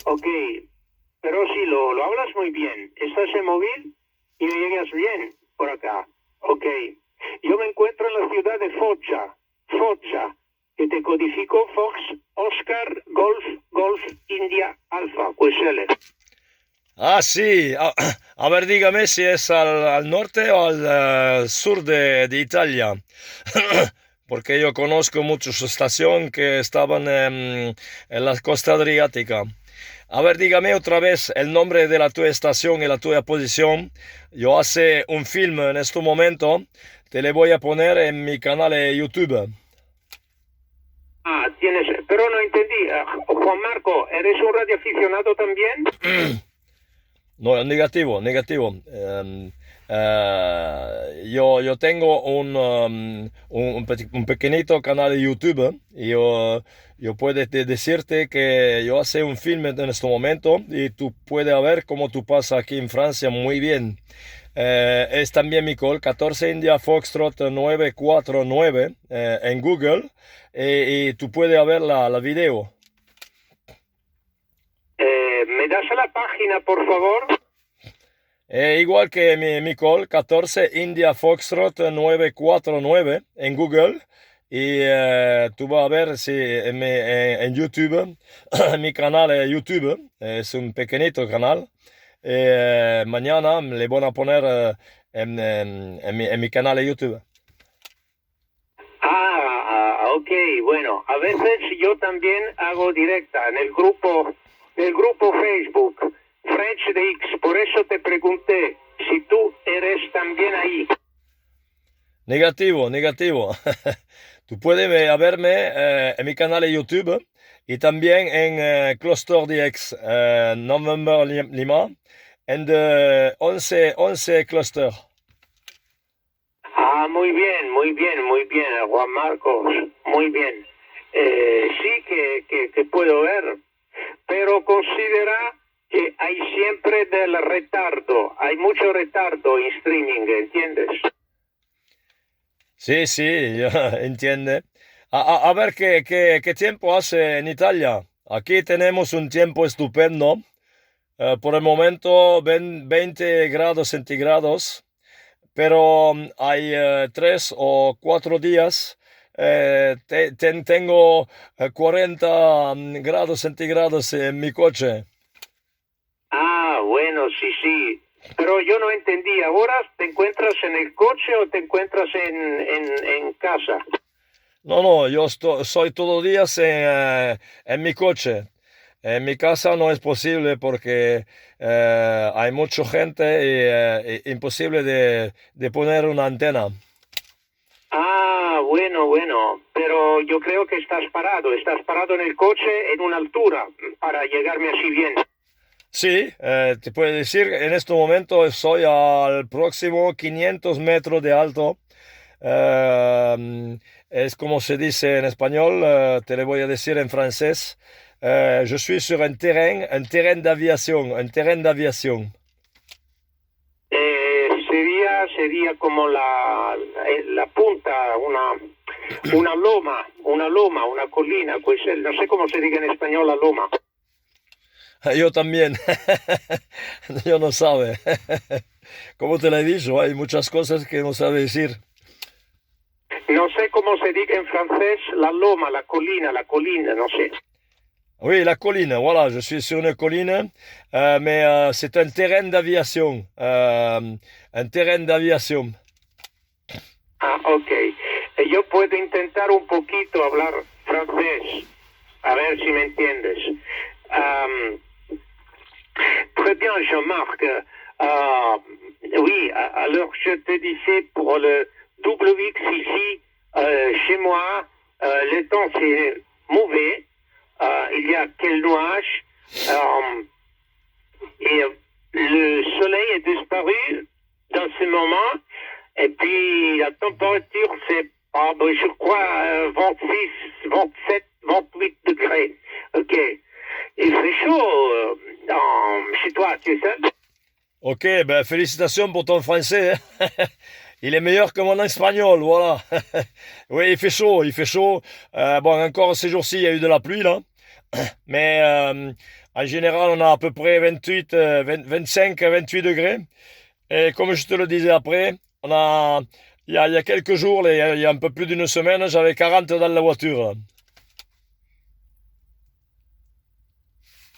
Ok, pero sí, lo hablas muy bien. Estás en móvil y me llegas bien por acá. Ok. Yo me encuentro en la ciudad de Foggia, que te codifico Fox, Oscar, Golf, Golf, India, Alfa, QSL. Ah, sí. A ver, dígame si es al norte o al sur de Italia. Porque yo conozco muchas estaciones que estaban en la costa adriática. A ver, dígame otra vez el nombre de la tuya estación y la tuya posición. Yo hace un film en este momento. Te le voy a poner en mi canal de YouTube. Ah, pero no entendí. Juan Marco, ¿eres un radioaficionado también? No, negativo, negativo. Yo tengo un pequeñito canal de YouTube y yo puedo decirte que yo hace un film en este momento y tú puedes ver cómo tú pasas aquí en Francia muy bien. Es también mi call 14 India Foxtrot 949 en Google y tú puedes ver la video. ¿Me das la página, por favor? Igual que mi call 14 India Foxtrot 949 en Google y tú vas a ver si en YouTube, mi canal de YouTube es un pequeñito canal. Mañana le voy a poner en mi canal de YouTube. Ok, bueno, a veces yo también hago directa en el grupo Facebook, French DX, por eso te pregunté si tú eres también ahí. Negativo, negativo. Tú puedes verme en mi canal de YouTube y también en Cluster DX November Lima en de 11 Cluster. Ah, muy bien, muy bien, muy bien, Juan Marcos, muy bien. Sí que puedo ver, pero considera que hay siempre del retardo, hay mucho retardo en streaming, ¿entiendes? Sí, sí, yo entiende. A ver qué tiempo hace en Italia. Aquí tenemos un tiempo estupendo. Por el momento 20 grados centígrados, pero hay 3 o 4 días. Tengo 40 grados centígrados en mi coche. Ah, bueno, sí, sí. Pero yo no entendí, ¿ahora te encuentras en el coche o te encuentras en casa? No, no, yo soy todos los días en mi coche. En mi casa no es posible porque hay mucha gente y imposible de poner una antena. Ah, bueno, bueno, pero yo creo que estás parado en el coche en una altura para llegarme así bien. Sí, te puedo decir, en este momento soy al próximo 500 metros de alto. Es como se dice en español, te lo voy a decir en francés. Je suis sur un terrain d'aviation, un terrain d'aviation. Sería como la punta, una loma, una colina, pues no sé cómo se diga en español la loma. Yo también, yo no sabe. Como te lo he dicho, hay muchas cosas que no sabe decir. No sé cómo se diga en francés la loma, la colina, no sé. Oui, la colline, voilà, je suis sur une colline, mais c'est un terrain d'aviation. Un terrain d'aviation. Ah, ok. Yo puedo intentar un poquito hablar francés, a ver si me entiendes. Um, Très bien, Jean-Marc. Oui, alors je te disais pour le WX ici, chez moi, le temps c'est mauvais. Il y a quel nuage. Et le soleil est disparu dans ce moment. Et puis la température c'est, je crois, 26, 27, 28 degrés. Ok. Il fait chaud chez toi, tu sais. Ok, ben félicitations pour ton français. Il est meilleur que mon espagnol, voilà. Oui, il fait chaud, il fait chaud. Bon, encore ces jours-ci, il y a eu de la pluie, là. Mais En général, on a à peu près 25 à 28 degrés. Et comme je te le disais après, il y a quelques jours, il y a un peu plus d'une semaine, j'avais 40 dans la voiture.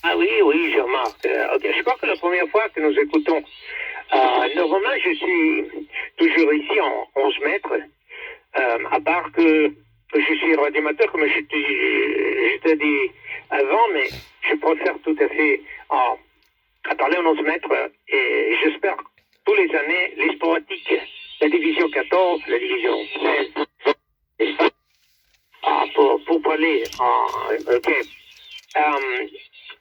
Ah oui, oui, je remarque. Ok, je crois que la première fois que nous écoutons, normalement, je suis toujours ici en 11 mètres, à part que je suis radiomateur, comme je t'ai dit avant, mais je préfère tout à fait à parler en 11 mètres, et j'espère tous les années, les sporadiques, la division 14, la division 16, pour parler ok.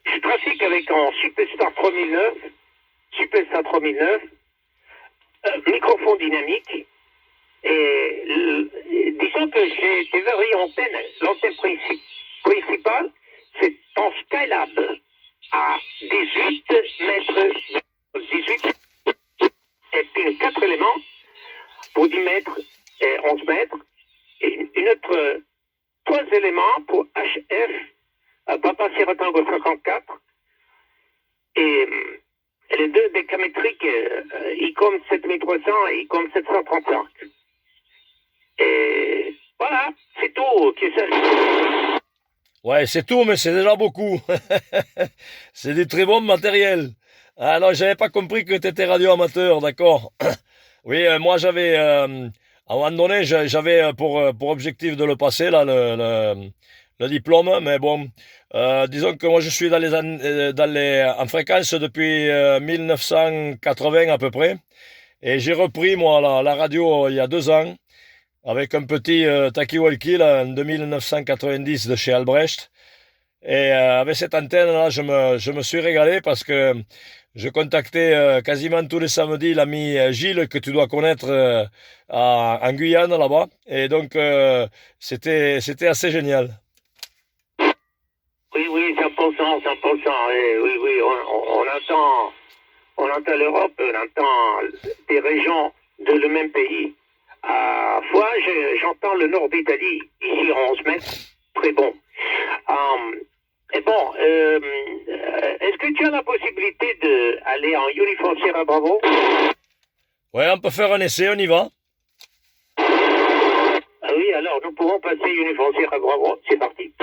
Je trafique avec un Superstar 3009, microphone dynamique, disons que j'ai des variantes antennes. L'antenne principale, c'est en Skylab à 18 mètres, 18 et puis 4 éléments pour 10 mètres et 11 mètres, et une autre 3 éléments pour HF, Papa Sierra Tango 54, et les deux décamétriques, ICOM 7300 et ICOM 735. Et voilà, c'est tout, Kessel. Ouais, c'est tout, mais c'est déjà beaucoup. C'est du très bon matériel. Ah non, j'avais pas compris que tu étais radio-amateur, d'accord. Oui, moi à un moment donné, j'avais pour objectif de le passer, là, le diplôme, mais bon, disons que moi je suis en fréquence depuis 1980 à peu près, et j'ai repris, moi, la radio il y a 2 ans, avec un petit talkie-walkie, là, en 1990 de chez Albrecht. Et avec cette antenne-là, je me suis régalé parce que je contactais quasiment tous les samedis l'ami Gilles, que tu dois connaître en Guyane, là-bas. Et donc, c'était assez génial. Oui, oui, 100%, 100%. Oui, oui, on entend l'Europe, on entend des régions de le même pays. Fois, j'entends le nord d'Italie, ici en 11 mètres, très bon. Et bon, est-ce que tu as la possibilité d'aller en Uniforme Sierra Bravo? Ouais, on peut faire un essai, on y va. Ah oui, alors nous pourrons passer Uniforme Sierra Bravo, c'est parti.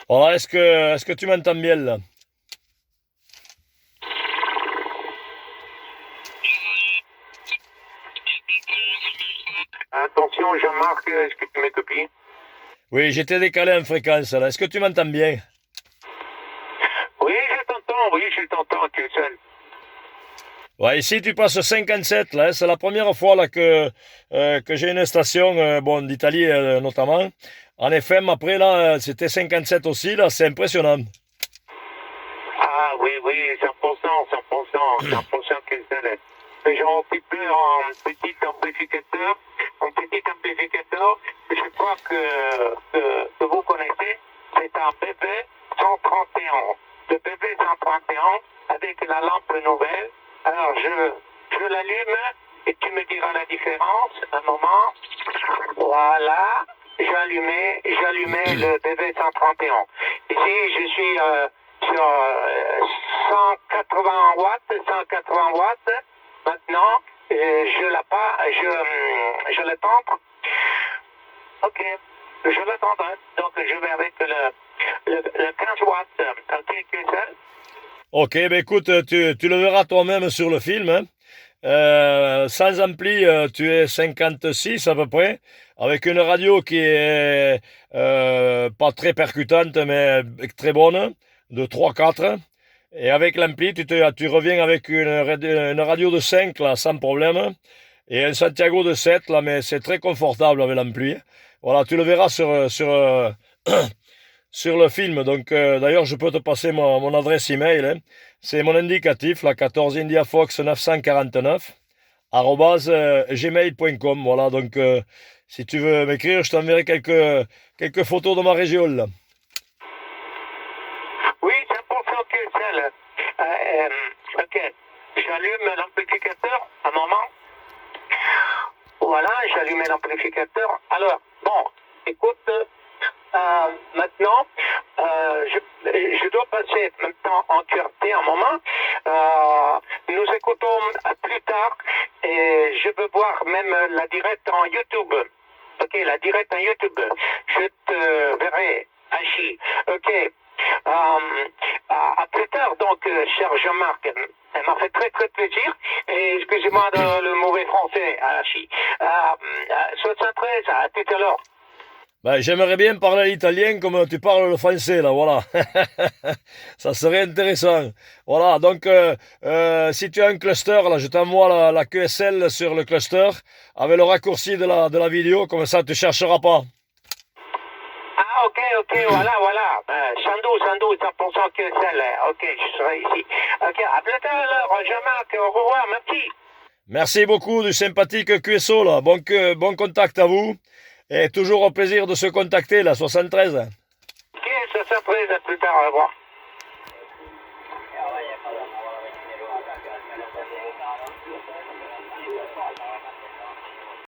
Voilà, est-ce que tu m'entends bien, là? Attention, Jean-Marc, est-ce que tu m'écoutes? Oui, j'étais décalé en fréquence, là. Est-ce que tu m'entends bien? Oui, je t'entends, Kessel. Ouais, ici tu passes 57, là, c'est la première fois là que j'ai une station, bon, d'Italie notamment, en FM. Après là, c'était 57 aussi, là, c'est impressionnant. Ah oui, oui, 100%, 100% Kessel. J'ai un petit peu un petit amplificateur, je crois que vous connaissez, c'est un BB 131. Le BB 131 avec la lampe nouvelle. Alors je l'allume et tu me diras la différence. Un moment. Voilà. J'allumais le BB 131. Ici, je suis sur 180 watts. Maintenant, je l'attends. Ok, je l'attendrai. Donc, je vais avec le 15 watts. Ok, Kessel. Ok, ben écoute, tu le verras toi-même sur le film, hein. Sans ampli, tu es 56 à peu près, avec une radio qui est pas très percutante, mais très bonne, de 3-4. Et avec l'ampli, tu reviens avec une radio de 5, là, sans problème. Et un Santiago de 7, là, mais c'est très confortable avec l'ampli. Voilà, tu le verras sur le film. Donc, d'ailleurs, je peux te passer mon adresse email, hein. C'est mon indicatif, la 14 India Fox 949, @gmail.com. Voilà, donc, si tu veux m'écrire, je t'enverrai quelques photos de ma région, là. Oui, c'est important que celle. Ok, j'allume l'amplificateur, un moment. Voilà, j'allume l'amplificateur. Alors, bon, écoute, maintenant, je dois passer maintenant en QRT un moment. Nous écoutons plus tard et je veux voir même la direct en YouTube. Ok, la direct en YouTube. Je te verrai, Hachi. Ok. À plus tard, donc, cher Jean-Marc. Elle m'a fait très très plaisir. Et excusez-moi le mauvais français, Hachi. 73, à tout à l'heure. Ben, j'aimerais bien parler l'italien comme tu parles le français, là, voilà. Ça serait intéressant. Voilà, donc, si tu as un cluster, là, je t'envoie la QSL sur le cluster avec le raccourci de la vidéo, comme ça tu ne chercheras pas. Ah, ok, voilà. Sans doute, 100% QSL. Ok, je serai ici. Ok, à plus tard alors, Jean-Marc, au revoir, merci. Merci beaucoup du sympathique QSO, là. Bon contact à vous. Et toujours au plaisir de se contacter, la 73. Ok, ça s'apprécie, à plus tard, au revoir.